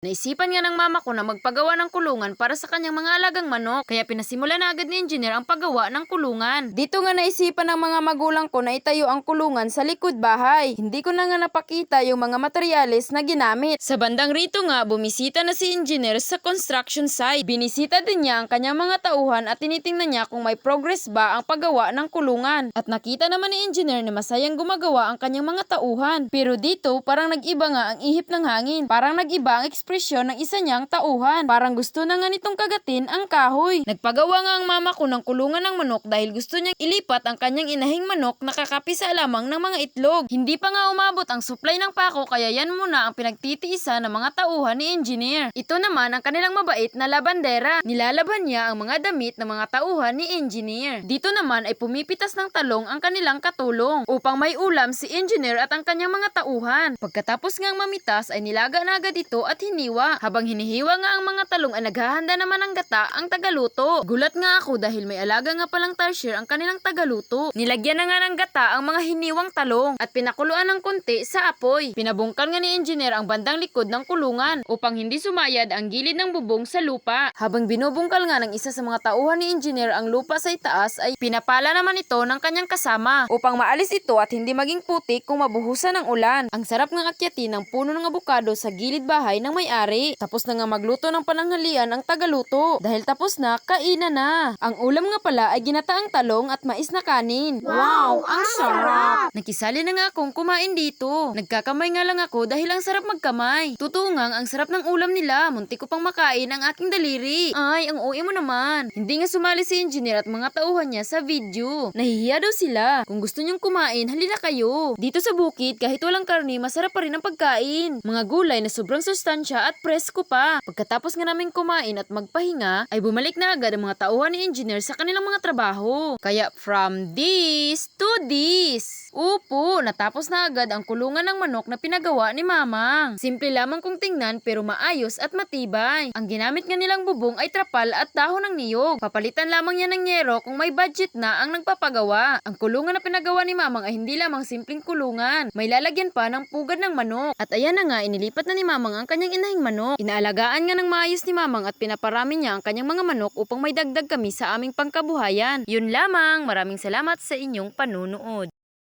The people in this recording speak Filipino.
Naisipan nga ng mama ko na magpagawa ng kulungan para sa kanyang mga alagang manok, kaya pinasimula na agad ni engineer ang paggawa ng kulungan. Dito nga naisipan ng mga magulang ko na itayo ang kulungan sa likod bahay. Hindi ko na nga napakita yung mga materyales na ginamit. Sa bandang rito nga, bumisita na si engineer sa construction site. Binisita din niya ang kanyang mga tauhan at tinitingnan niya kung may progress ba ang paggawa ng kulungan. At nakita naman ni engineer na masayang gumagawa ang kanyang mga tauhan. Pero dito, parang nag-iba nga ang ihip ng hangin. Parang nag-iba ang ekspresyon ng isa niyang tauhan. Parang gusto na nga nitong kagatin ang kahoy. Nagpagawa nga ang mama ko ng kulungan ng manok dahil gusto niyang ilipat ang kanyang inahing manok na kakapisa lamang ng mga itlog. Hindi pa nga umabot ang supply ng pako kaya yan muna ang pinagtitiisa ng mga tauhan ni engineer. Ito naman ang kanilang mabait na labandera. Nilalaban niya ang mga damit ng mga tauhan ni engineer. Dito naman ay pumipitas ng talong ang kanilang katulong upang may ulam si engineer at ang kanyang mga tauhan. Pagkatapos ngang mamitas ay nilaga na agad ito at hiniwa. Habang hinihiwa nga ang mga talong ay naghahanda naman ng gata ang tagaluto. Gulat nga ako dahil may alaga nga palang tarsier ang kanilang tagaluto. Nilagyan na nga ng gata ang mga hiniwang talong at pinakuluan ng konti sa apoy. Pinabungkal nga ni engineer ang bandang likod ng kulungan upang hindi sumayad ang gilid ng bubong sa lupa. Habang binubungkal nga ng isa sa mga tauhan ni engineer ang lupa sa itaas ay pinapala naman ito ng kanyang kasama upang maalis ito at hindi maging putik kung mabuhusan ng ulan. Ang sarap ng akyatin ng puno ng abukado sa gilid bahay ng may-ari. Tapos na nga magluto ng pananghalian ang tagaluto. Dahil tapos na, kainan na. Ang ulam nga pala ay ginataang talong at mais na kanin. Wow, ang sarap! Nakisali na nga akong kumain dito. Nagkakamay nga lang ako dahil ang sarap magkamay. Totoo nga, ang sarap ng ulam nila. Muntik ko pang makain ang aking daliri. Ay, ang uwi mo naman. Hindi nga sumali si engineer at mga tauhan niya sa video. Nahihiya daw sila. Kung gusto niyong kumain, halina kayo. Dito sa bukid, kahit walang karne, masarap pa rin ang pagkain. Mga gulay na sobrang sustansya at presko pa. Pagkatapos nga namin kumain at magpahinga, ay bumalik na agad ang mga tauhan ni engineer sa kanilang mga trabaho. Kaya from this to this. Upo, natapos na agad ang kulungan ng manok na pinagawa ni Mamang. Simple lamang kung tingnan pero maayos at matibay. Ang ginamit nga nilang bubong ay trapal at dahon ng niyog. Papalitan lamang yan ng yero kung may budget na ang nagpapagawa. Ang kulungan na pinagawa ni Mamang ay hindi lamang simpleng kulungan. May lalagyan pa ng pugad ng manok. At ayan na nga, inilipat na ni Mamang ang kanyang inahing manok. Inaalagaan nga ng maayos ni Mamang at pinaparami niya ang kanyang mga manok upang may dagdag kami sa aming pangkabuhayan. Yun lamang, maraming salamat sa inyong panunood.